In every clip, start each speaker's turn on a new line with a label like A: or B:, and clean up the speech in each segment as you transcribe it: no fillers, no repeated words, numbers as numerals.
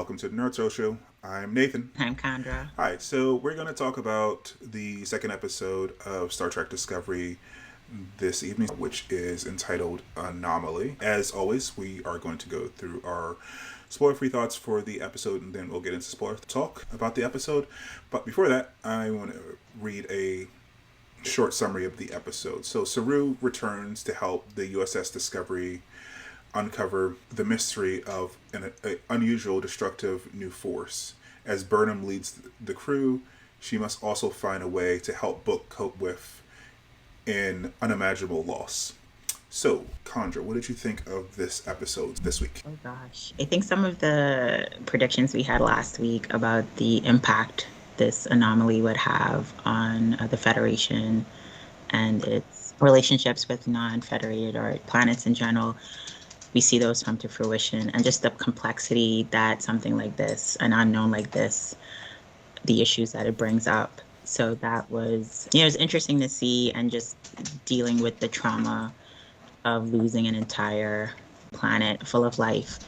A: welcome to the Nerd Social. I'm Nathan.
B: I'm Chandra.
A: Hi, so we're going to talk about the second episode of Star Trek Discovery this evening, which is entitled Anomaly. As always, we are going to go through our spoiler-free thoughts for the episode, and then we'll get into spoiler talk about the episode. But before that, I want to read a short summary of the episode. So Saru returns to help the U.S.S. Discovery uncover the mystery of an unusual destructive new force. As Burnham leads the crew, she must also find a way to help Book cope with an unimaginable loss. So, Chandra, what did you think of this episode this week?
B: Oh gosh. I think some of the predictions we had last week about the impact this anomaly would have on the Federation and its relationships with non-federated or planets in general, we see those come to fruition, and just the complexity that something like this, an unknown like this, the issues that it brings up. So that was, it was interesting to see, and just dealing with the trauma of losing an entire planet full of life.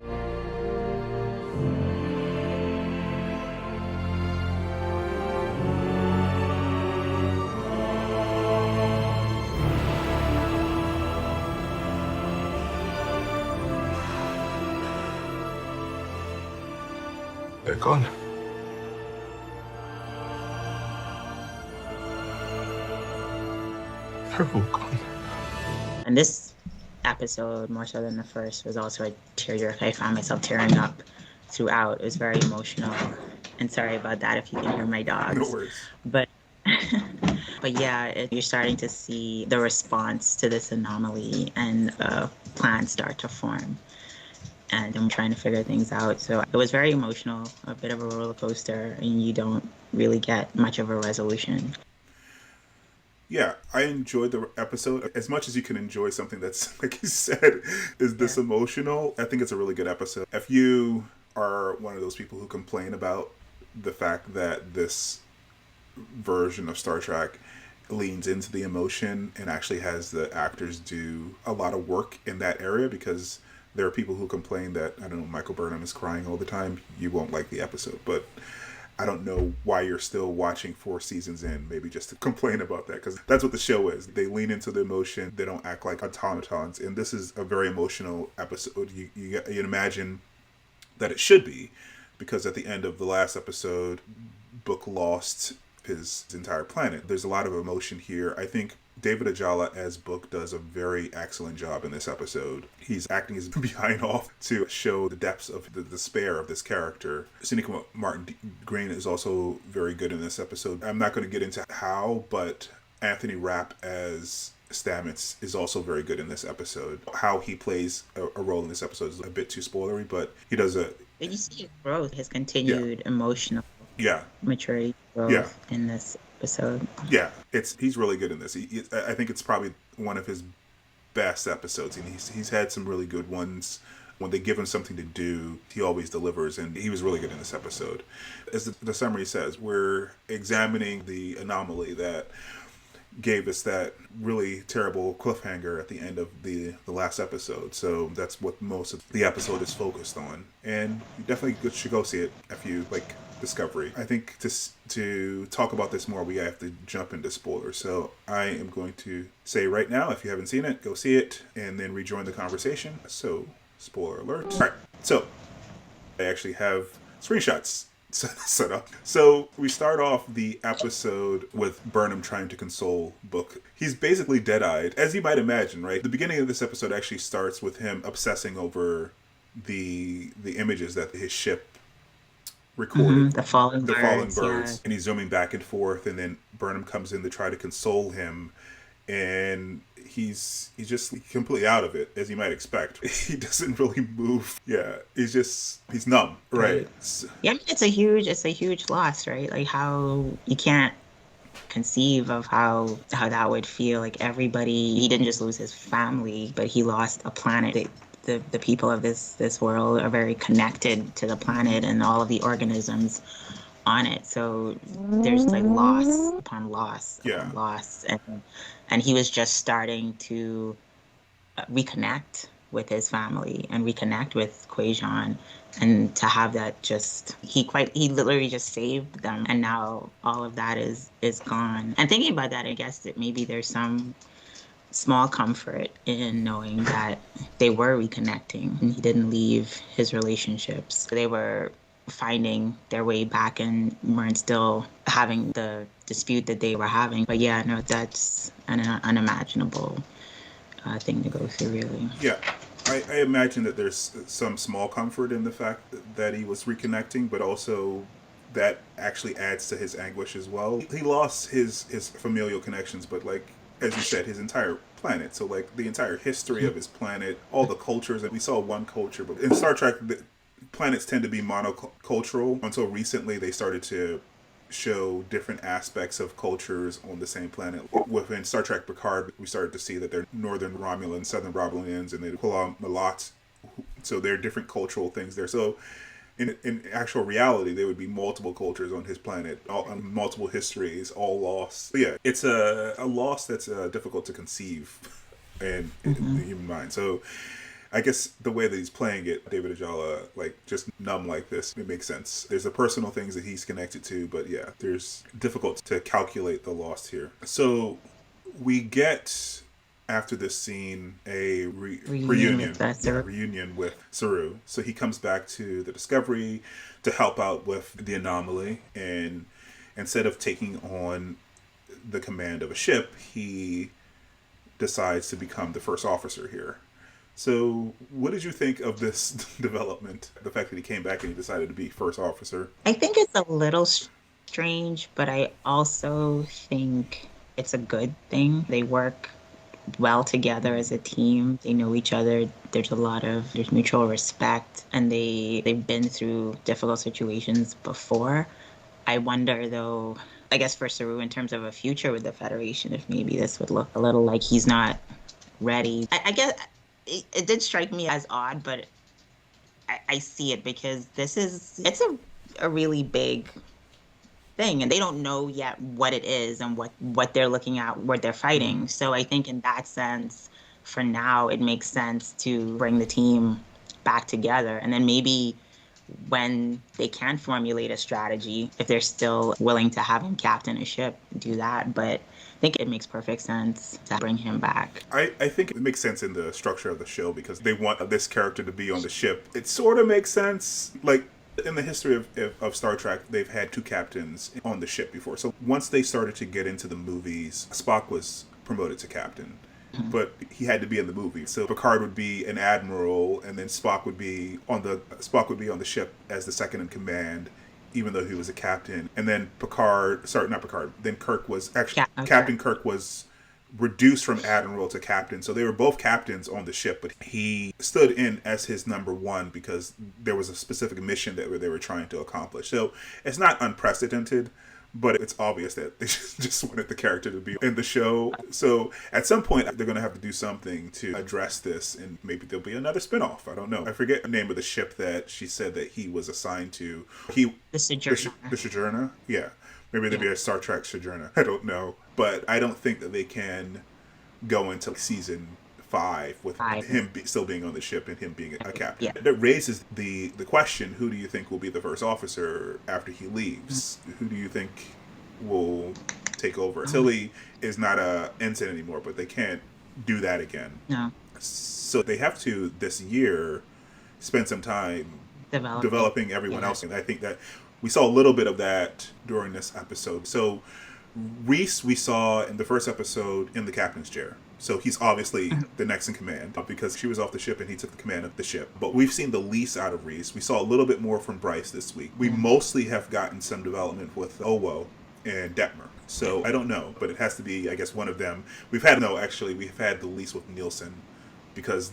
C: They're gone. They're all gone.
B: And this episode, more so than the first, was also a tearjerker. I found myself tearing up throughout. It was very emotional. And sorry about that if you can hear my dogs.
A: No worries.
B: But yeah, you're starting to see the response to this anomaly, and plans start to form. And I'm trying to figure things out. So it was very emotional, a bit of a roller coaster, and you don't really get much of a resolution.
A: Yeah, I enjoyed the episode as much as you can enjoy something that's, like you said, is this emotional. I think it's a really good episode. If you are one of those people who complain about the fact that this version of Star Trek leans into the emotion and actually has the actors do a lot of work in that area, because there are people who complain that, I don't know, Michael Burnham is crying all the time, you won't like the episode. But I don't know why you're still watching 4 seasons in, maybe just to complain about that, because that's what the show is. They lean into the emotion. They don't act like automatons. And this is a very emotional episode. You imagine that it should be, because at the end of the last episode, Book lost his entire planet. There's a lot of emotion here. I think David Ajala as Book does a very excellent job in this episode. He's acting his behind off to show the depths of the despair of this character. Sonequa Martin Green is also very good in this episode. I'm not going to get into how, but Anthony Rapp as Stamets is also very good in this episode. How he plays a role in this episode is a bit too spoilery, but he does a...
B: Did you see his growth, his continued emotional maturity growth in this episode?
A: Yeah, he's really good in this. I think it's probably one of his best episodes, and he's had some really good ones. When they give him something to do, he always delivers, and he was really good in this episode. As the summary says, we're examining the anomaly that gave us that really terrible cliffhanger at the end of the last episode. So that's what most of the episode is focused on, and you definitely should go see it if you like Discovery. I think to talk about this more, we have to jump into spoilers. So I am going to say right now, if you haven't seen it, go see it and then rejoin the conversation. So spoiler alert. All right, so I actually have screenshots set up. So we start off the episode with Burnham trying to console Book. He's basically dead-eyed, as you might imagine, right? The beginning of this episode actually starts with him obsessing over the images that his ship recorded,
B: the fallen birds,
A: and he's zooming back and forth, and then Burnham comes in to try to console him, and he's just completely out of it, as you might expect. He doesn't really move. Yeah, he's numb, right?
B: Yeah, I mean, it's a huge loss, right? Like, how you can't conceive of how that would feel. Like, everybody, he didn't just lose his family, but he lost a planet. The people of this world are very connected to the planet and all of the organisms on it. So there's like loss upon loss upon loss. And he was just starting to reconnect with his family and reconnect with Quajon, and to have that just he literally just saved them, and now all of that is gone. And thinking about that, I guess that maybe there's some small comfort in knowing that they were reconnecting and he didn't leave his relationships. They were finding their way back and weren't still having the dispute that they were having. But yeah, no, that's an unimaginable thing to go through, really.
A: Yeah. I imagine that there's some small comfort in the fact that he was reconnecting, but also that actually adds to his anguish as well. He lost his familial connections, but like as you said, his entire planet. So like the entire history of his planet, all the cultures, and we saw one culture, but in Star Trek, the planets tend to be monocultural. Until recently, they started to show different aspects of cultures on the same planet. Within Star Trek Picard, we started to see that they're Northern Romulans, Southern Romulans, and they're Malats. So there are different cultural things there. So in actual reality, there would be multiple cultures on his planet, multiple histories, all lost. But yeah, it's a loss that's difficult to conceive in the human mind. So I guess the way that he's playing it, David Ajala, like just numb like this, it makes sense. There's the personal things that he's connected to, but yeah, there's difficult to calculate the loss here. So we get after this scene a reunion with Saru. So he comes back to the Discovery to help out with the Anomaly, and instead of taking on the command of a ship, he decides to become the first officer here. So, what did you think of this development? The fact that he came back and he decided to be first officer?
B: I think it's a little strange, but I also think it's a good thing. They work well together as a team. They know each other. There's mutual respect, and they've been through difficult situations before. I wonder though, I guess for Saru in terms of a future with the Federation, if maybe this would look a little like he's not ready. I guess it did strike me as odd, but I see it because it's a really big thing, and they don't know yet what it is and what they're looking at, what they're fighting. So I think in that sense, for now, it makes sense to bring the team back together, and then maybe when they can formulate a strategy, if they're still willing to have him captain a ship, do that. But I think it makes perfect sense to bring him back.
A: I think it makes sense in the structure of the show because they want this character to be on the ship. It sort of makes sense. Like, in the history of Star Trek, they've had two captains on the ship before. So once they started to get into the movies, Spock was promoted to captain. But he had to be in the movie. So Picard would be an admiral, and then Spock would be on the ship as the second in command, even though he was a captain. And then Then Kirk was actually Captain Kirk was reduced from admiral to captain. So they were both captains on the ship, but he stood in as his number one because there was a specific mission that they were trying to accomplish. So it's not unprecedented, but it's obvious that they just wanted the character to be in the show. So at some point, they're going to have to do something to address this, and maybe there'll be another spinoff. I don't know. I forget the name of the ship that she said that he was assigned to.
B: The Sojourner.
A: The Sojourner? Yeah. Maybe there'll be a Star Trek Sojourner. I don't know. But I don't think that they can go into season 5 with him still being on the ship and him being a captain.
B: Yeah.
A: That raises the question, who do you think will be the first officer after he leaves? Who do you think will take over? Tilly is not a ensign anymore, but they can't do that again.
B: No.
A: So they have to, this year, spend some time developing everyone else. And I think that we saw a little bit of that during this episode. So Reese, we saw in the first episode in the captain's chair. So he's obviously the next in command because she was off the ship and he took the command of the ship. But we've seen the least out of Reese. We saw a little bit more from Bryce this week. We mostly have gotten some development with Owo and Detmer. So I don't know, but it has to be, I guess, one of them. We've had the least with Nielsen because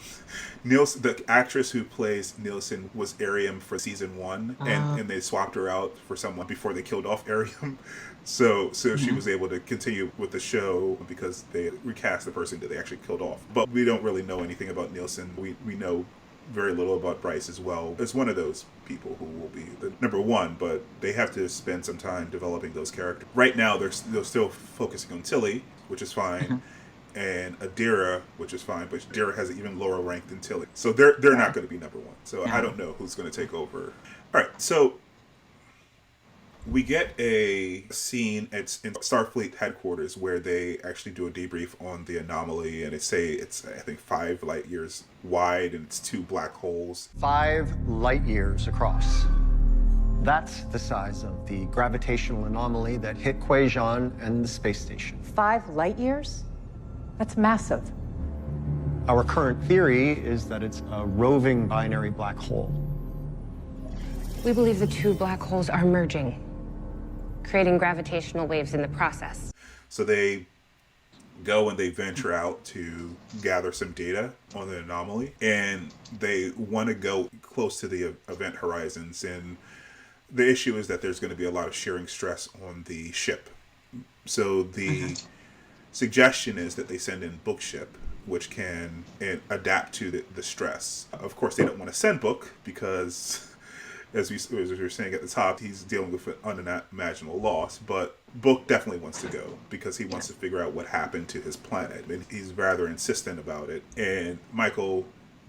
A: the actress who plays Nielsen was Ariam for season 1, and they swapped her out for someone before they killed off Ariam. So she was able to continue with the show because they recast the person that they actually killed off. But we don't really know anything about Nielsen. We know very little about Bryce as well. It's one of those people who will be the number one, but they have to spend some time developing those characters. Right now, they're still focusing on Tilly, which is fine. and Adira, which is fine, but Adira has an even lower rank than Tilly. So they're not going to be number one. So I don't know who's going to take over. All right, so we get a scene in Starfleet headquarters where they actually do a debrief on the anomaly, and they say it's, I think, 5 light years wide and it's 2 black holes.
D: 5 light years across. That's the size of the gravitational anomaly that hit Quajon and the space station.
E: 5 light years? That's massive.
D: Our current theory is that it's a roving binary black hole.
F: We believe the 2 black holes are merging, creating gravitational waves in the process.
A: So they go and they venture out to gather some data on the anomaly, and they want to go close to the event horizons. And the issue is that there's going to be a lot of shearing stress on the ship. So the suggestion is that they send in Bookship, which can adapt to the stress. Of course, they don't want to send Book because, as we were saying at the top, he's dealing with an unimaginable loss. But Book definitely wants to go because he wants to figure out what happened to his planet. And he's rather insistent about it. And Michael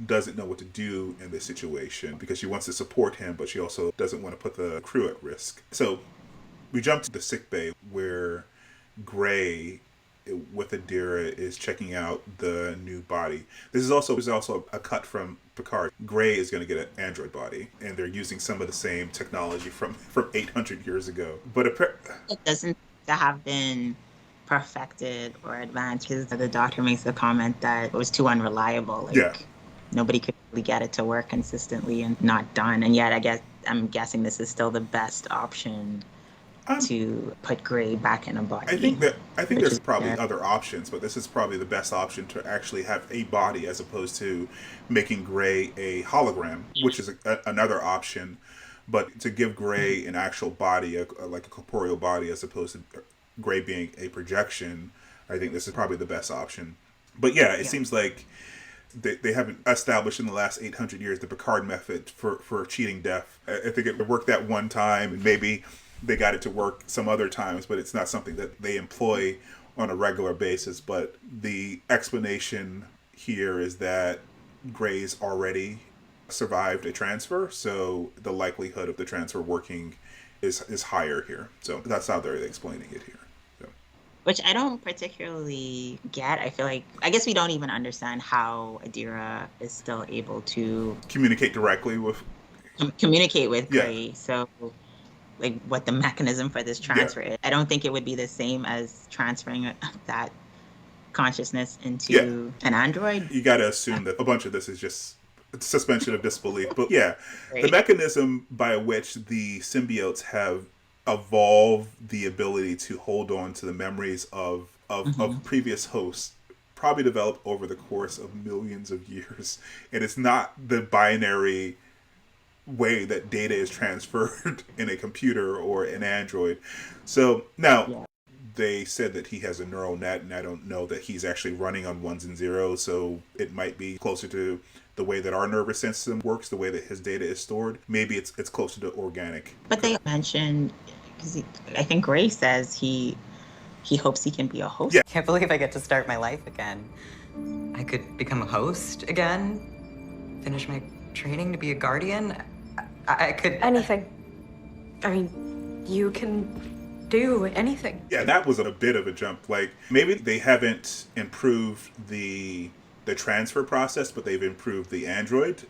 A: doesn't know what to do in this situation because she wants to support him, but she also doesn't want to put the crew at risk. So we jump to the sickbay where Gray with Adira is checking out the new body. This is also a cut from Picard. Gray is going to get an android body, and they're using some of the same technology from 800 years ago. But
B: it doesn't have been perfected or advanced because the doctor makes the comment that it was too unreliable. Nobody could really get it to work consistently and not done. And yet, I'm guessing this is still the best option to put Gray back in a body.
A: I think there's probably other options, but this is probably the best option to actually have a body as opposed to making Gray a hologram, which is another option. But to give Gray an actual body, like a corporeal body, as opposed to Gray being a projection, I think this is probably the best option. But it seems like they haven't established in the last 800 years the Picard method for cheating death. I think it worked that one time, and maybe they got it to work some other times, but it's not something that they employ on a regular basis. But the explanation here is that Gray's already survived a transfer, so the likelihood of the transfer working is higher here. So that's how they're explaining it here.
B: Which I don't particularly get. I guess we don't even understand how Adira is still able to
A: communicate directly with
B: Gray. So, what the mechanism for this transfer is. I don't think it would be the same as transferring that consciousness into an android.
A: You got to assume that a bunch of this is just suspension of disbelief. But the mechanism by which the symbiotes have evolve the ability to hold on to the memories of previous hosts probably developed over the course of millions of years, and it's not the binary way that data is transferred in a computer or an android. So now they said that he has a neural net, and I don't know that he's actually running on ones and zeros, so it might be closer to the way that our nervous system works, the way that his data is stored. Maybe it's closer to organic.
B: But they mentioned, because I think Gray says he hopes he can be a host.
G: I can't believe I get to start my life again. I could become a host again, finish my training to be a guardian. I could...
F: Anything. I mean, you can do anything.
A: Yeah, that was a bit of a jump. Maybe they haven't improved the transfer process, but they've improved the android.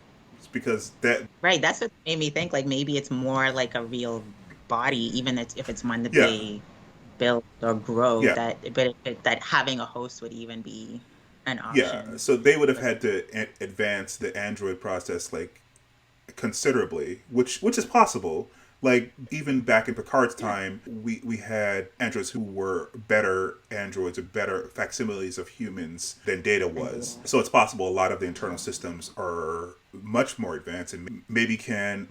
A: Because that...
B: Right, that's what made me think, maybe it's more like a real body, even if it's one that they build or grow, that having a host would even be an option.
A: Yeah, so they would have had to advance the android process considerably, which is possible. Even back in Picard's time, we had androids who were better androids or better facsimiles of humans than Data was. So it's possible a lot of the internal systems are much more advanced, and maybe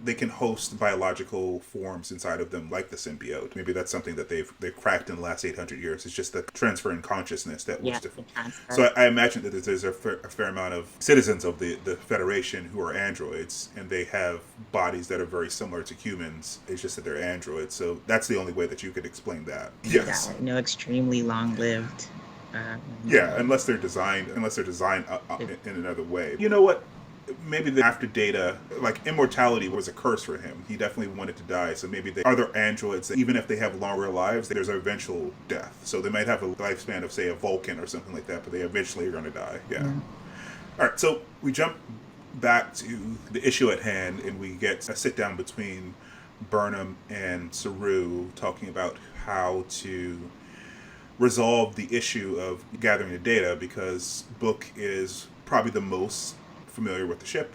A: they can host biological forms inside of them, like the symbiote. Maybe that's something that they've cracked in the last 800 years. It's just the transfer in consciousness that was different. So I imagine that there's a fair amount of citizens of the Federation who are androids, and they have bodies that are very similar to humans. It's just that they're androids. So that's the only way that you could explain that. Yes.
B: Extremely long-lived
A: Yeah, unless they're designed in another way. You know what? Maybe after Data, like immortality was a curse for him. He definitely wanted to die. So maybe are there androids that even if they have longer lives, there's an eventual death. So they might have a lifespan of, say, a Vulcan or something like that, but they eventually are going to die. Yeah. All right. So we jump back to the issue at hand, and we get a sit down between Burnham and Saru talking about how to resolve the issue of gathering the data, because Book is probably the most familiar with the ship,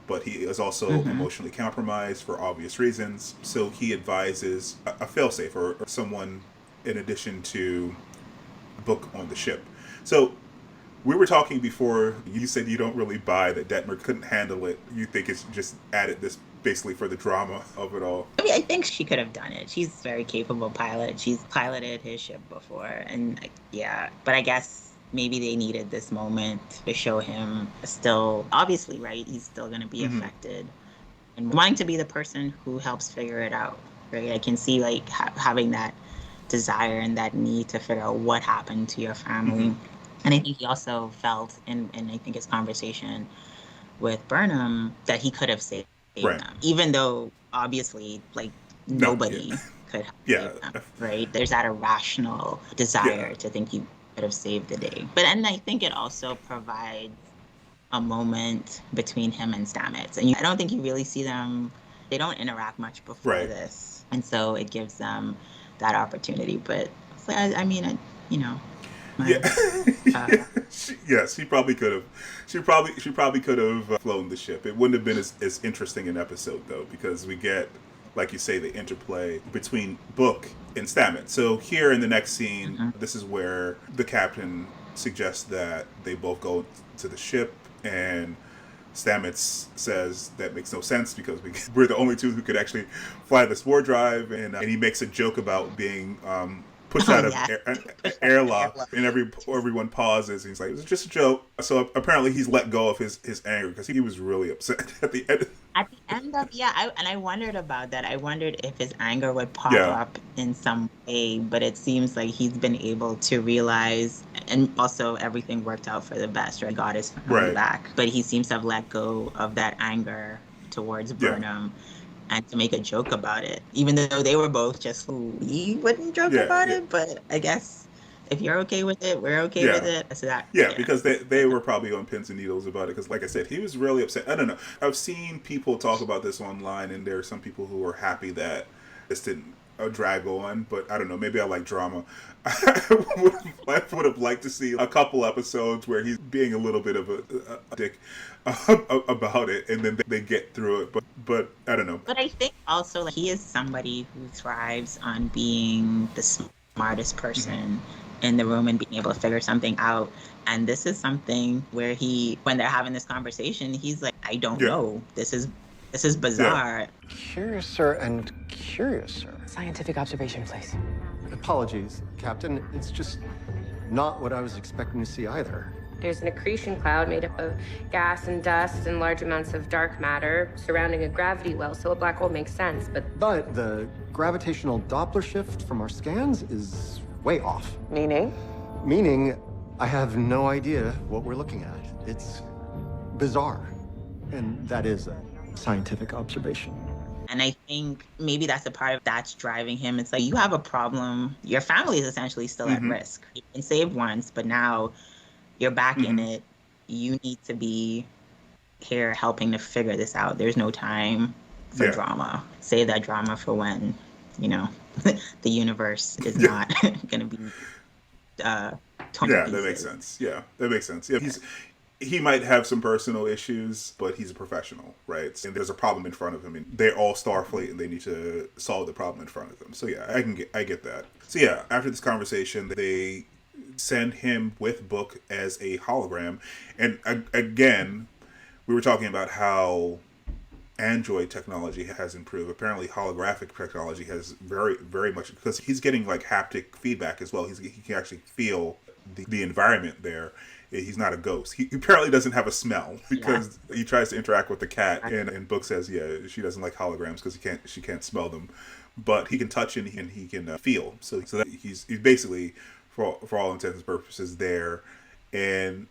A: but he is also emotionally compromised for obvious reasons. So he advises a failsafe or someone in addition to Book on the ship. So we were talking before, you said you don't really buy that Detmer couldn't handle it. You think it's just added this basically for the drama of it all.
B: I mean, I think she could have done it. She's a very capable pilot. She's piloted his ship before. And yeah, but I guess maybe they needed this moment to show him still, obviously, right? He's still going to be affected. And wanting to be the person who helps figure it out, right? I can see like having that desire and that need to figure out what happened to your family. And I think he also felt in I think his conversation with Burnham that he could have saved them, even though obviously like nobody could have saved them, right? There's that irrational desire to think you could have saved the day. But and I think it also provides a moment between him and Stamets. And I don't think you really see them, they don't interact much before this. And so it gives them that opportunity. But I mean, you know,
A: she probably could have. She probably could have flown the ship. It wouldn't have been as interesting an episode though, because we get, like you say, the interplay between Book and Stamets. So here in the next scene, this is where the captain suggests that they both go to the ship, and Stamets says that makes no sense because we're the only two who could actually fly the spore drive, and he makes a joke about being pushed out of airlock, and everyone pauses, and he's like, "It's just a joke." So apparently he's let go of his anger because he was really upset at the end.
B: At the end of and I wondered about that. I wondered if his anger would pop up in some way, but it seems like he's been able to realize, and also everything worked out for the best, right? God is family back, but he seems to have let go of that anger towards Burnham. And to make a joke about it, even though they were both just, we wouldn't joke about it, but I guess if you're okay with it, we're okay with it. So that,
A: because they were probably on pins and needles about it, because like I said, he was really upset. I don't know. I've seen people talk about this online, and there are some people who are happy that this didn't drag on, but I don't know, maybe I like drama. I would have liked to see a couple episodes where he's being a little bit of a dick about it, and then they get through it, but I don't know.
B: But I think also he is somebody who thrives on being the smartest person in the room and being able to figure something out. And this is something where when they're having this conversation, he's like, I don't know. This is bizarre.
D: Curiouser and curiouser.
E: Scientific observation, please.
D: Apologies, Captain. It's just not what I was expecting to see either.
F: There's an accretion cloud made up of gas and dust and large amounts of dark matter surrounding a gravity well, so a black hole makes sense,
D: But the gravitational Doppler shift from our scans is way off.
E: Meaning?
D: Meaning, I have no idea what we're looking at. It's bizarre. And that is a scientific observation.
B: And I think maybe that's a part of that's driving him. It's like, you have a problem. Your family is essentially still at risk. You've been saved once, but now you're back in it. You need to be here helping to figure this out. There's no time for drama. Save that drama for when, the universe is not going to be torn to pieces.
A: That makes sense. Yeah, that makes sense. Yeah, he might have some personal issues, but he's a professional, right? And there's a problem in front of him, and they're all Starfleet, and they need to solve the problem in front of them. So yeah, I get that. So yeah, after this conversation, they send him with Book as a hologram, and again, we were talking about how android technology has improved. Apparently, holographic technology has very, very much, because he's getting like haptic feedback as well. He can actually feel the environment there. He's not a ghost. He apparently doesn't have a smell, because he tries to interact with the cat, and Book says, she doesn't like holograms because she can't smell them, but he can touch and he can feel. So that he's basically for all intents and purposes there. And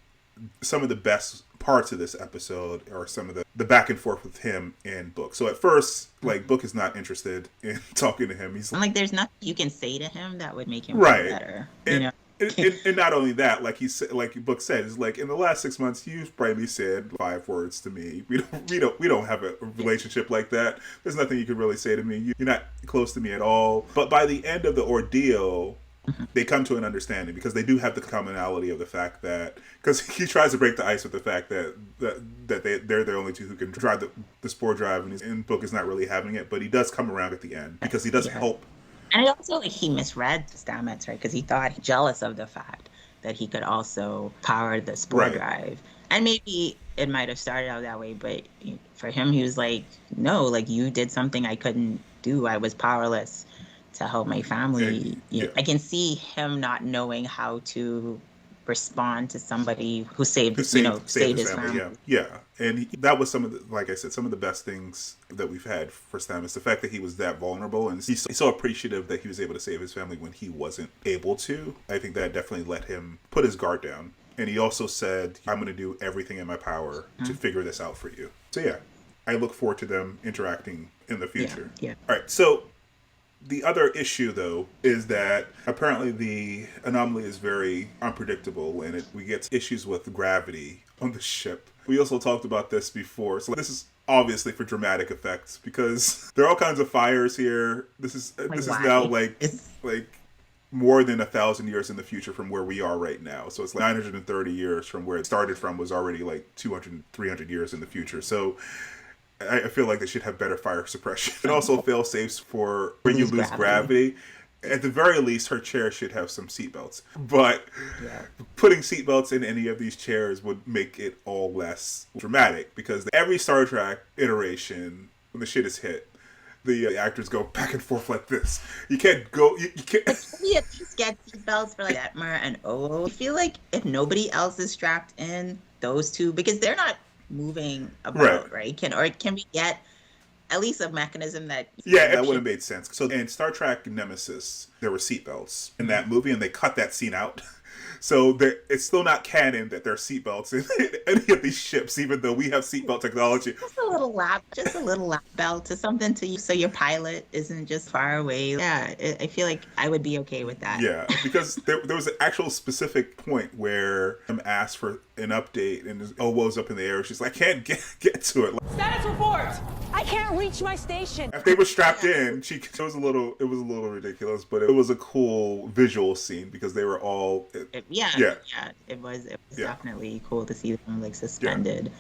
A: some of the best parts of this episode are some of the back and forth with him and Book. So at first, like, Book is not interested in talking to him. He's
B: like, there's nothing you can say to him that would make him
A: right.
B: feel better.
A: And, and not only that, like he said, like Book said, is like, in the last 6 months, you've probably said 5 words to me. We don't have a relationship like that. There's nothing you can really say to me. You're not close to me at all. But by the end of the ordeal, they come to an understanding, because they do have the commonality of the fact that, because he tries to break the ice with the fact that they're the only two who can drive the spore drive, and Book is not really having it, but he does come around at the end because he does help.
B: And also, like, he misread Stamets, right? Because he thought jealous of the fact that he could also power the spore drive. And maybe it might have started out that way, but for him, he was like, no, like, you did something I couldn't do. I was powerless to help my family. I can see him not knowing how to respond to somebody who saved his family.
A: Yeah. And that was some of the, like I said, some of the best things that we've had for Stamets. The fact that he was that vulnerable, and he's so appreciative that he was able to save his family when he wasn't able to. I think that definitely let him put his guard down. And he also said, I'm going to do everything in my power to figure this out for you. So yeah, I look forward to them interacting in the future.
B: Yeah.
A: All right, so the other issue, though, is that apparently the anomaly is very unpredictable, and we get issues with gravity on the ship. We also talked about this before, so this is obviously for dramatic effects, because there are all kinds of fires here. This is now like more than 1,000 years in the future from where we are right now. So it's like 930 years from where it started from was already like 200, 300 years in the future. So I feel like they should have better fire suppression. And also fail safes for when you lose gravity. At the very least, her chair should have some seatbelts. But putting seatbelts in any of these chairs would make it all less dramatic, because every Star Trek iteration, when the shit is hit, the actors go back and forth like this. You can't go. You can't.
B: We at least get seatbelts for like Detmer and O. I feel like if nobody else is strapped in, those two, because they're not moving about, right? Can we get at least a mechanism that...
A: Yeah, that would have made sense. So in Star Trek Nemesis, there were seatbelts in that movie, and they cut that scene out. So it's still not canon that there are seatbelts in any of these ships, even though we have seatbelt technology.
B: Just a little lap belt to something to you, so your pilot isn't just far away. Yeah, I feel like I would be okay with that.
A: Yeah, because there was an actual specific point where I'm asked for an update, and his elbow's up in the air. She's like, I can't get to it.
H: Status report! I can't reach my station.
A: If they were strapped in, it was a little ridiculous, but it was a cool visual scene because they were all...
B: It was definitely cool to see them like suspended.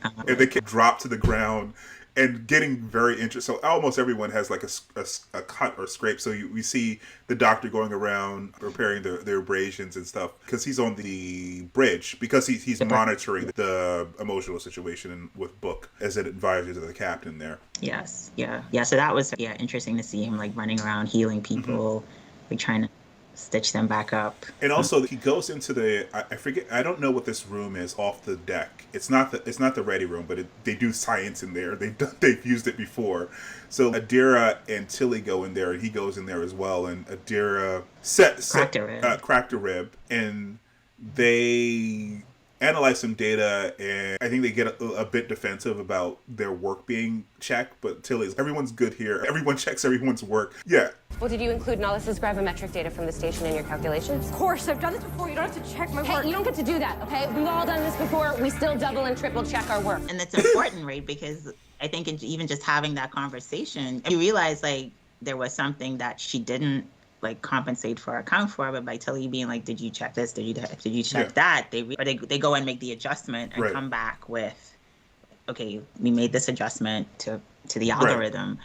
A: And they can drop to the ground and getting very interesting. So almost everyone has like a cut or scrape. So we see the doctor going around repairing their abrasions and stuff because he's on the bridge, because he's monitoring the emotional situation with Book as an advisor to the captain there.
B: Yes. Yeah. So that was interesting to see him like running around healing people, like trying to stitch them back up.
A: And also he goes into I don't know what this room is off the deck. It's not the ready room, but they do science in there. They've used it before. So Adira and Tilly go in there, and he goes in there as well. And Adira cracked a rib, and they analyze some data, and I think they get a bit defensive about their work being checked. But Tilly's, everyone's good here. Everyone checks everyone's work. Yeah.
F: Well, did you include all this gravimetric data from the station in your calculations?
H: Of course, I've done this before. You don't have to check my work.
F: Hey, you don't get to do that, okay? We've all done this before. We still double and triple check our work.
B: And that's important, right? Because I think even just having that conversation, you realize like there was something that she didn't like compensate for or account for, but by Tilly being like, did you check this? Did you check that? They go and make the adjustment and come back with, okay, we made this adjustment to the algorithm.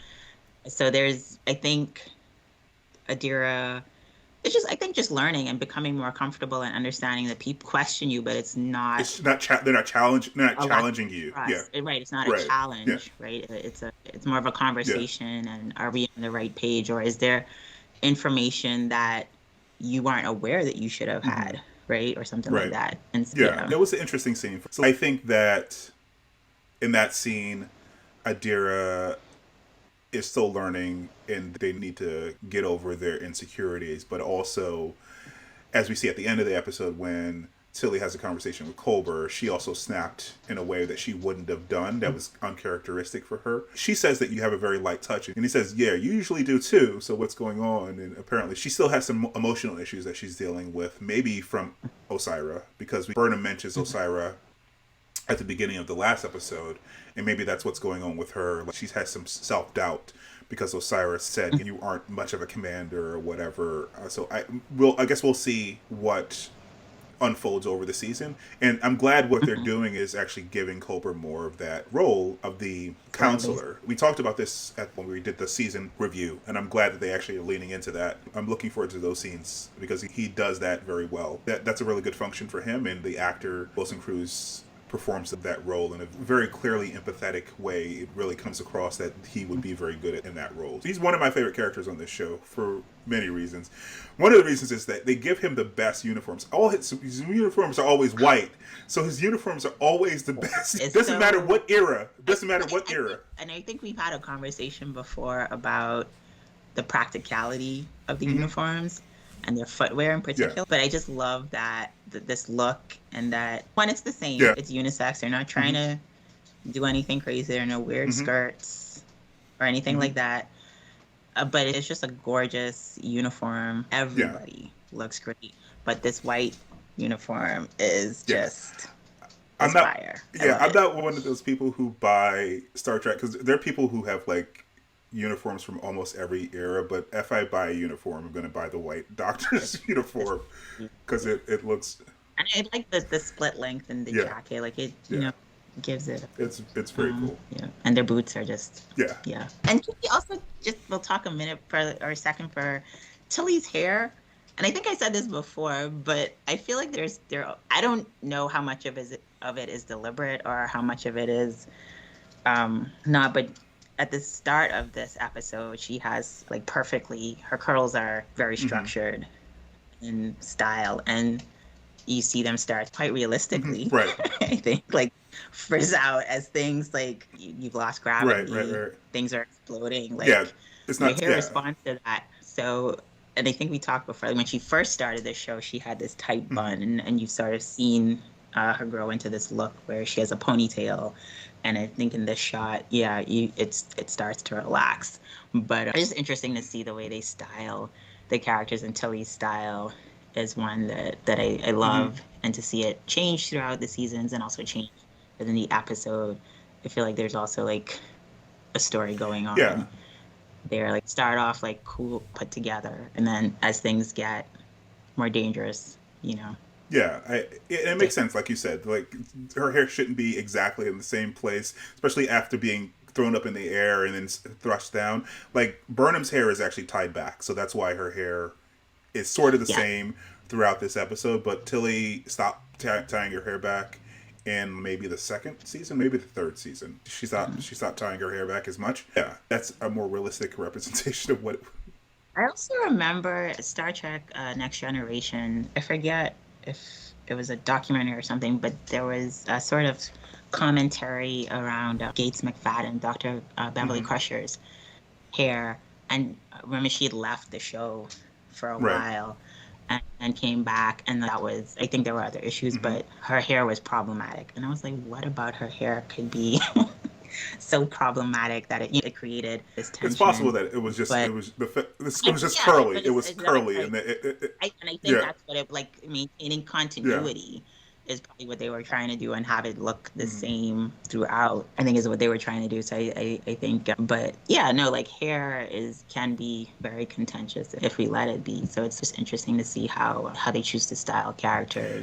B: So there's, I think, Adira, just learning and becoming more comfortable and understanding that people question you, but it's not.
A: They're not challenging you.
B: Yeah. Right. It's not a challenge. Right. It's more of a conversation. And are we on the right page, or is there information that you weren't aware that you should have had, right, or something like that? And
A: that was an interesting scene. So I think that in that scene, Adira is still learning, and they need to get over their insecurities, but also as we see at the end of the episode when Tilly has a conversation with Culber, she also snapped in a way that she wouldn't have done. That was uncharacteristic for her. She says that you have a very light touch. And he says, yeah, you usually do too. So what's going on? And apparently she still has some emotional issues that she's dealing with, maybe from Osira, because Burnham mentions Osira at the beginning of the last episode. And maybe that's what's going on with her. Like, she has some self-doubt because Osiris said you aren't much of a commander or whatever. So I guess we'll see what unfolds over the season, and I'm glad what they're doing is actually giving Culber more of that role of the counselor. We talked about this when we did the season review, and I'm glad that they actually are leaning into that. I'm looking forward to those scenes because he does that very well. That's a really good function for him, and the actor Wilson Cruz performs that role in a very clearly empathetic way. It really comes across that he would be very good in that role. He's one of my favorite characters on this show for many reasons. One of the reasons is that they give him the best uniforms. All his uniforms are always white, so his uniforms are always the best. It doesn't matter what era.
B: And I think we've had a conversation before about the practicality of the uniforms and their footwear in particular. Yeah. But I just love that this look and that when it's the same, it's unisex. They're not trying to do anything crazy. There are no weird skirts or anything like that. But it's just a gorgeous uniform. Everybody looks great. But this white uniform is just fire.
A: I'm not one of those people who buy Star Trek, because there are people who have like uniforms from almost every era, but if I buy a uniform, I'm going to buy the white doctor's uniform because it looks...
B: And I like the split length and the jacket. Like it, you know, gives it...
A: It's very cool.
B: Yeah. And their boots are just...
A: Yeah.
B: Yeah. And can we also we'll talk a second for Tilly's hair. And I think I said this before, but I feel like I don't know how much of it is deliberate or how much of it is not, but at the start of this episode, she has like her curls are very structured in style, and you see them start quite realistically.
A: Right.
B: I think like frizz out as things like you've lost gravity.
A: Right.
B: Things are exploding. Like
A: it's not
B: your hair responds to that. So, and I think we talked before, when she first started the show, she had this tight bun, and you've sort of seen her grow into this look where she has a ponytail. And I think in this shot, it starts to relax. But it's just interesting to see the way they style the characters, and Tilly's style is one that I love. And to see it change throughout the seasons and also change within the episode, I feel like there's also like a story going on.
A: Yeah.
B: They're like start off like cool, put together, and then as things get more dangerous, you know.
A: Yeah, it makes sense, like you said. Like, her hair shouldn't be exactly in the same place, especially after being thrown up in the air and then thrust down. Like, Burnham's hair is actually tied back, so that's why her hair is sort of the same throughout this episode. But Tilly stopped tying her hair back in maybe the second season, maybe the third season. She stopped tying her hair back as much. Yeah, that's a more realistic representation of what...
B: I also remember Star Trek Next Generation. I forget if it was a documentary or something, but there was a sort of commentary around Gates McFadden, Dr. Beverly Crusher's hair. And remember, she had left the show for a while and came back. And that was, I think there were other issues, but her hair was problematic. And I was like, what about her hair could be so problematic that it created this tension?
A: It's possible that it was just curly. It was curly,
B: and I think that's what it, like, maintaining continuity is probably what they were trying to do, and have it look the same throughout, I think is what they were trying to do. So I think, but like hair can be very contentious if we let it be. So it's just interesting to see how they choose to style characters.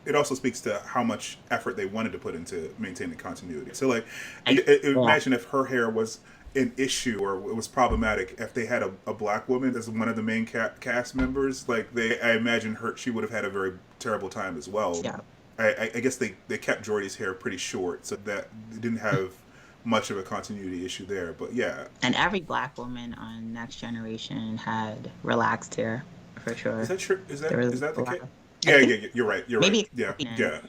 A: It also speaks to how much effort they wanted to put into maintaining continuity. So, like, imagine if her hair was an issue or it was problematic, if they had a black woman as one of the main cast members. Like, I imagine she would have had a very terrible time as well.
B: Yeah.
A: I guess they kept Geordi's hair pretty short, so that they didn't have much of a continuity issue there. But yeah.
B: And every black woman on Next Generation had relaxed hair, for sure.
A: Is that true? Is that the case?
B: Yeah,
A: you're right. Maybe. Yeah.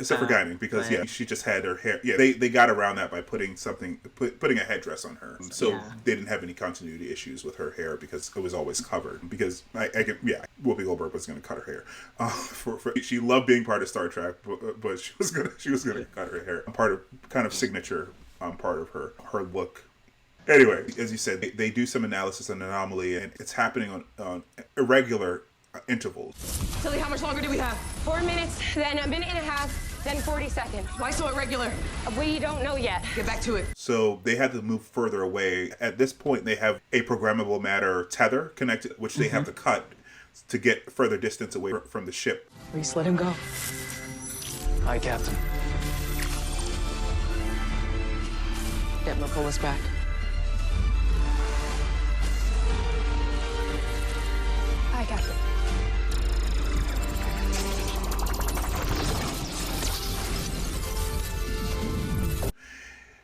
A: except for guiding, because she just had her hair. Yeah, they got around that by putting a headdress on her, so they didn't have any continuity issues with her hair because it was always covered. Because Whoopi Goldberg was going to cut her hair. She loved being part of Star Trek, but she was gonna cut her hair. Part of kind of signature part of her look. Anyway, as you said, they do some analysis on Anomaly, and it's happening on irregular intervals.
H: Tilly, how much longer do we have?
F: 4 minutes, then a minute and a half, then 40 seconds.
H: Why so irregular?
F: We don't know yet.
H: Get back to it.
A: So they had to move further away. At this point, they have a programmable matter tether connected, which they have to cut to get further distance away from the ship.
H: Reese, let him go.
I: Aye, Captain.
H: Detmer, pull us back.
F: Aye, Captain.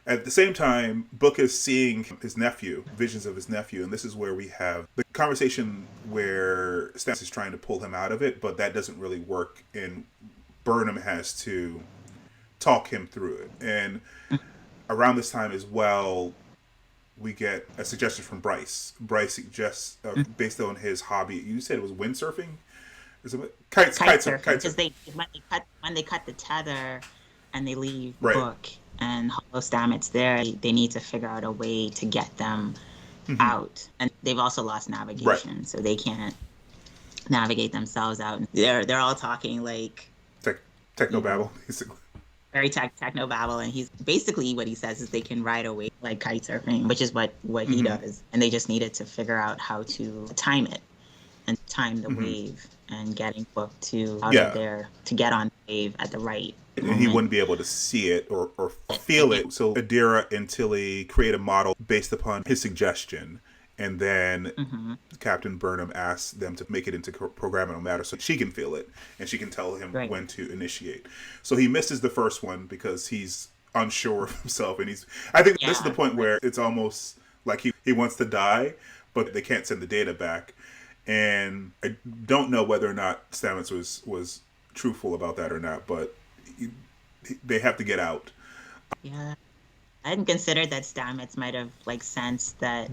A: At the same time, Book is seeing his nephew, visions of his nephew, and this is where we have the conversation where Stamets is trying to pull him out of it, but that doesn't really work, and Burnham has to talk him through it. And around this time as well, we get a suggestion from Bryce. Bryce suggests, based on his hobby, you said it was windsurfing? Is it kitesurfing?
B: Because when they cut the tether and they leave Book and Hollow Stamets there, they need to figure out a way to get them out. And they've also lost navigation, so they can't navigate themselves out. They're all talking like
A: technobabble, basically.
B: Very technobabble, and he's basically, what he says is they can ride away like kite surfing, which is what he does. And they just needed to figure out how to time it and time the wave and getting Book to out of there to get on the wave at the right.
A: And he wouldn't be able to see it or feel it. So Adira and Tilly create a model based upon his suggestion. And then Captain Burnham asks them to make it into programmable matter so she can feel it and she can tell him when to initiate. So he misses the first one because he's unsure of himself. And I think this is the point where it's almost like he wants to die, but they can't send the data back. And I don't know whether or not Stamets was truthful about that or not, but they have to get out.
B: Yeah. I hadn't considered that Stamets might have sensed that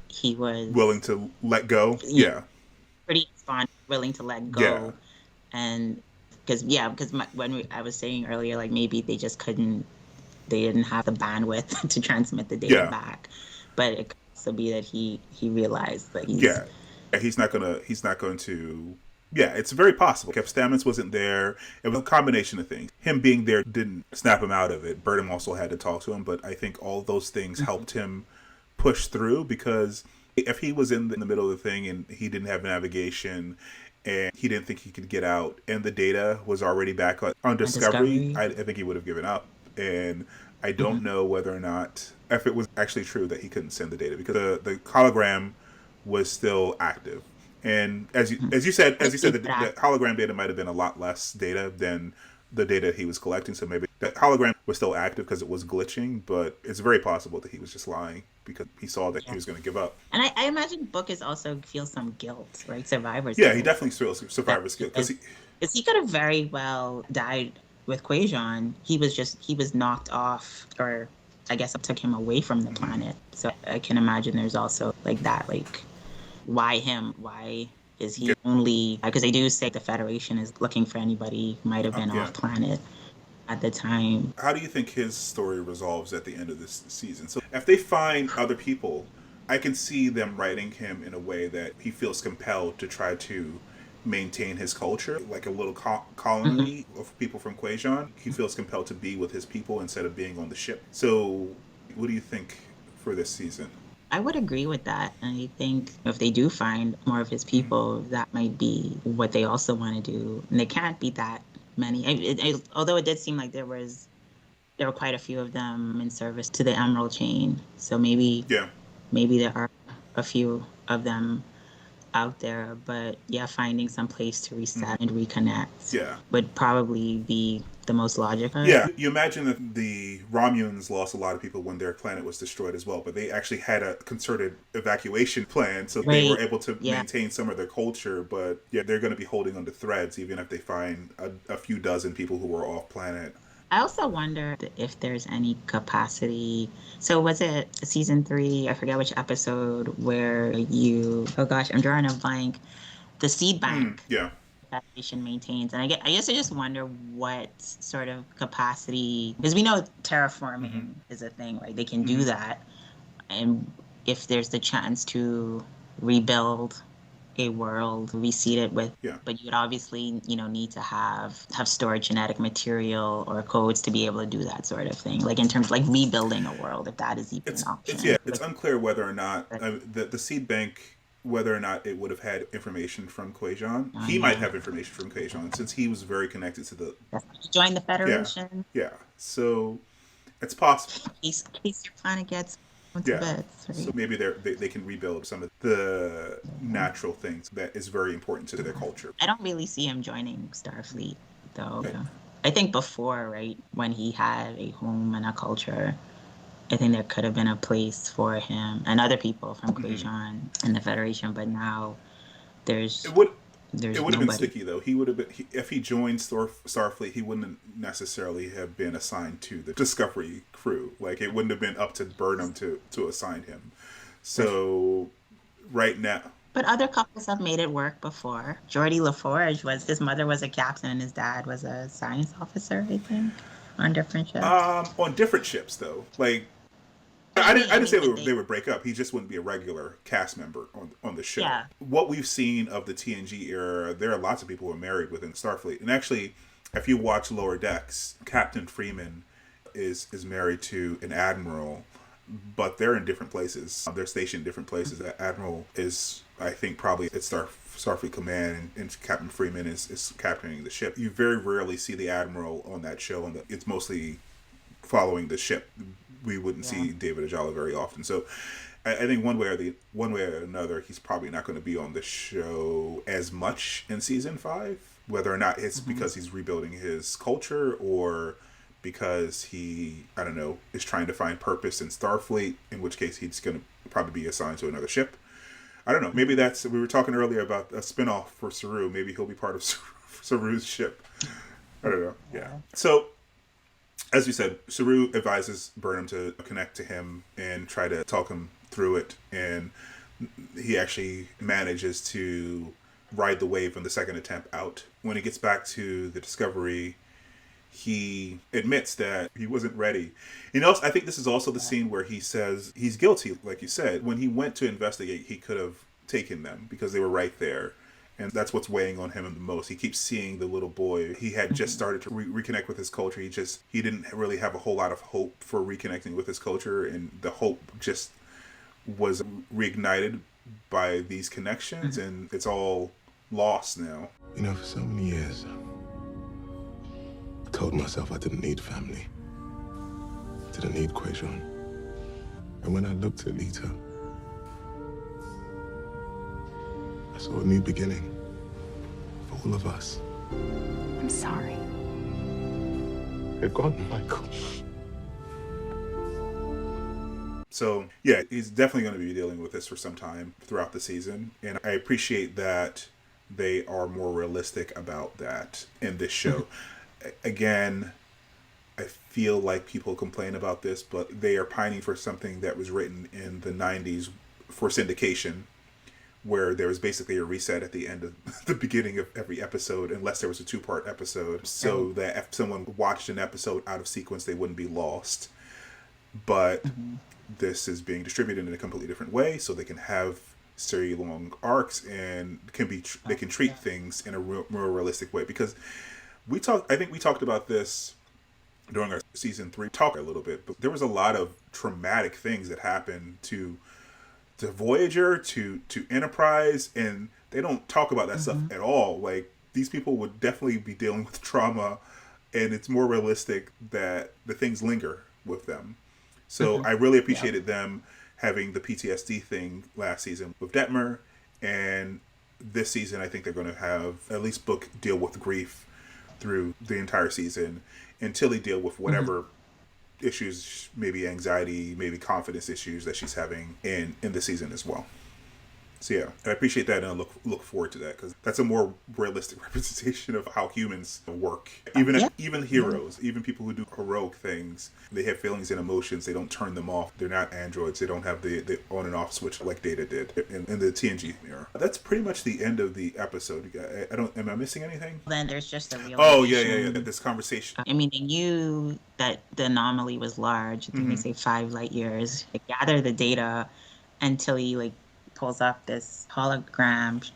B: he was
A: willing to let go.
B: Pretty willing to let go. And because I was saying earlier, maybe they just they didn't have the bandwidth to transmit the data back. But it could also be that he realized that
A: he's not going to. Yeah, it's very possible. If Stamets wasn't there, it was a combination of things. Him being there didn't snap him out of it. Burnham also had to talk to him, but I think all those things helped him push through, because if he was in the middle of the thing and he didn't have navigation and he didn't think he could get out and the data was already back on Discovery, I think he would have given up. And I don't know whether or not, if it was actually true that he couldn't send the data, because the hologram was still active. And as you said, the hologram data might have been a lot less data than the data he was collecting. So maybe that hologram was still active because it was glitching, but it's very possible that he was just lying because he saw that he was going to give up.
B: And I imagine Book feels some guilt, right? Survivor's
A: guilt.
B: Yeah,
A: he definitely feels survivor's guilt.
B: Because he could have very well died with Quajon. He was knocked off, or I guess it took him away from the planet. So I can imagine there's also that, why him? Why is he only... Because they do say the Federation is looking for anybody who might have been off planet at the time.
A: How do you think his story resolves at the end of this season? So if they find other people, I can see them writing him in a way that he feels compelled to try to maintain his culture, like a little colony of people from Quajon. He feels compelled to be with his people instead of being on the ship. So what do you think for this season?
B: I would agree with that. And I think if they do find more of his people, that might be what they also want to do. And they can't be that many. Although it did seem like there were quite a few of them in service to the Emerald Chain. So maybe there are a few of them out there. But finding some place to reset and reconnect would probably be the most logical.
A: Yeah, you imagine that the Romulans lost a lot of people when their planet was destroyed as well, but they actually had a concerted evacuation plan, so they were able to maintain some of their culture. But yeah, they're going to be holding on to threads even if they find a few dozen people who were off planet.
B: I also wonder if there's any capacity. So was it season 3? I forget which episode where oh gosh, I'm drawing a blank. The seed bank.
A: Yeah.
B: That station maintains, and I guess I just wonder what sort of capacity, because we know terraforming is a thing, right? They can do that, and if there's the chance to rebuild a world, reseed it with, but you'd obviously, need to have stored genetic material or codes to be able to do that sort of thing. Like in terms of like rebuilding a world, if that is even an option.
A: It's unclear whether or not the seed bank, whether or not it would have had information from Quajon. He might have information from Quajon since he was very connected to the.
B: Join the Federation.
A: Yeah. So it's possible.
B: In case your planet gets. Beds, right?
A: So maybe they can rebuild some of the natural things that is very important to their culture.
B: I don't really see him joining Starfleet, though. Okay. I think before, right, when he had a home and a culture, I think there could have been a place for him and other people from Quajon in the Federation, but now there's...
A: It would have been sticky, though. He would have been if he joined Starfleet. He wouldn't necessarily have been assigned to the Discovery crew. Like it wouldn't have been up to Burnham to assign him. So right now,
B: but other couples have made it work before. Geordi LaForge his mother was a captain and his dad was a science officer. I think on different ships.
A: On different ships, though, like. I didn't say they would break up. He just wouldn't be a regular cast member on the show.
B: Yeah.
A: What we've seen of the TNG era, there are lots of people who are married within Starfleet. And actually, if you watch Lower Decks, Captain Freeman is married to an admiral, but they're in different places. They're stationed in different places. The admiral is, I think, probably at Starfleet Command, and Captain Freeman is captaining the ship. You very rarely see the admiral on that show, and it's mostly following the ship. We wouldn't see David Ajala very often. So I think one way or another, he's probably not going to be on the show as much in season 5, whether or not it's because he's rebuilding his culture or because he, I don't know, is trying to find purpose in Starfleet, in which case he's going to probably be assigned to another ship. I don't know. Maybe we were talking earlier about a spinoff for Saru. Maybe he'll be part of Saru's ship. I don't know. Yeah. So, as we said, Saru advises Burnham to connect to him and try to talk him through it, and he actually manages to ride the wave on the second attempt out. When he gets back to the Discovery, he admits that he wasn't ready. I think this is also the scene where he says he's guilty, like you said. When he went to investigate, he could have taken them because they were right there. And that's what's weighing on him the most. He keeps seeing the little boy. He had just started to reconnect with his culture. He didn't really have a whole lot of hope for reconnecting with his culture. And the hope just was reignited by these connections. And it's all lost now.
C: For so many years, I told myself I didn't need family. Didn't need Quajon. And when I looked at Lita, I saw a new beginning for all of us.
E: I'm sorry.
C: They've gone, Michael.
A: So, yeah, he's definitely going to be dealing with this for some time throughout the season. And I appreciate that they are more realistic about that in this show. Again, I feel like people complain about this, but they are pining for something that was written in the 90s for syndication, where there was basically a reset at the end of the beginning of every episode, unless there was a 2-part episode, so that if someone watched an episode out of sequence, they wouldn't be lost. But this is being distributed in a completely different way, so they can have very long arcs and they can treat things in a more realistic way. Because I think we talked about this during our season 3 talk a little bit, but there was a lot of traumatic things that happened to Voyager, to Enterprise, and they don't talk about that stuff at all. Like, these people would definitely be dealing with trauma, and it's more realistic that the things linger with them. So I really appreciated them having the PTSD thing last season with Detmer, and this season I think they're going to have at least book deal with grief through the entire season until they deal with whatever issues, maybe anxiety, maybe confidence issues that she's having in the season as well. So yeah, I appreciate that, and I look forward to that, because that's a more realistic representation of how humans work. Even heroes, even people who do heroic things, they have feelings and emotions. They don't turn them off. They're not androids. They don't have the on and off switch like Data did in the TNG era. That's pretty much the end of the episode. I don't. Am I missing anything?
B: Then there's just the realization.
A: Oh yeah. This conversation.
B: I mean, they knew that the anomaly was large. I think they say 5 light years. They gather the data until he pulls up this hologram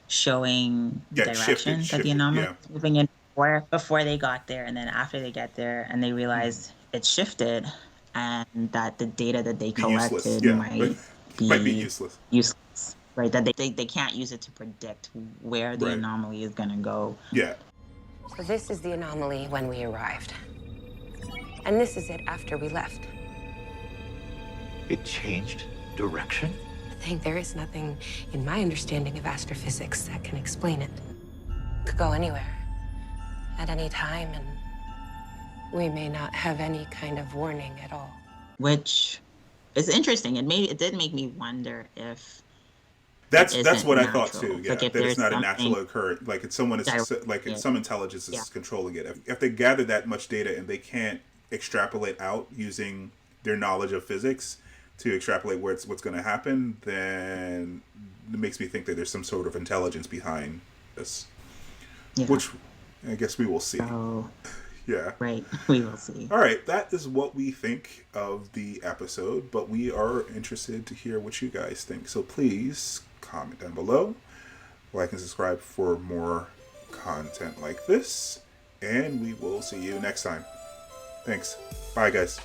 B: showing the direction that the anomaly was moving in before they got there, and then after they get there and they realized it shifted, and that the data that they collected might be
A: useless.
B: Right, that they can't use it to predict where the anomaly is going to go.
A: Yeah.
F: So this is the anomaly when we arrived. And this is it after we left.
J: It changed direction?
F: I think there is nothing in my understanding of astrophysics that can explain it. It could go anywhere, at any time, and we may not have any kind of warning at all.
B: Which is interesting. It did make me wonder if
A: that's what
B: natural.
A: I thought too. Yeah, that it's not a natural occurrence. Like it's someone is some intelligence is controlling it. If they gather that much data and they can't extrapolate out using their knowledge of physics to extrapolate what's going to happen, then it makes me think that there's some sort of intelligence behind this, which I guess we will see. Yeah.
B: Right. We will see.
A: All right. That is what we think of the episode, but we are interested to hear what you guys think. So please comment down below, like and subscribe for more content like this, and we will see you next time. Thanks. Bye, guys.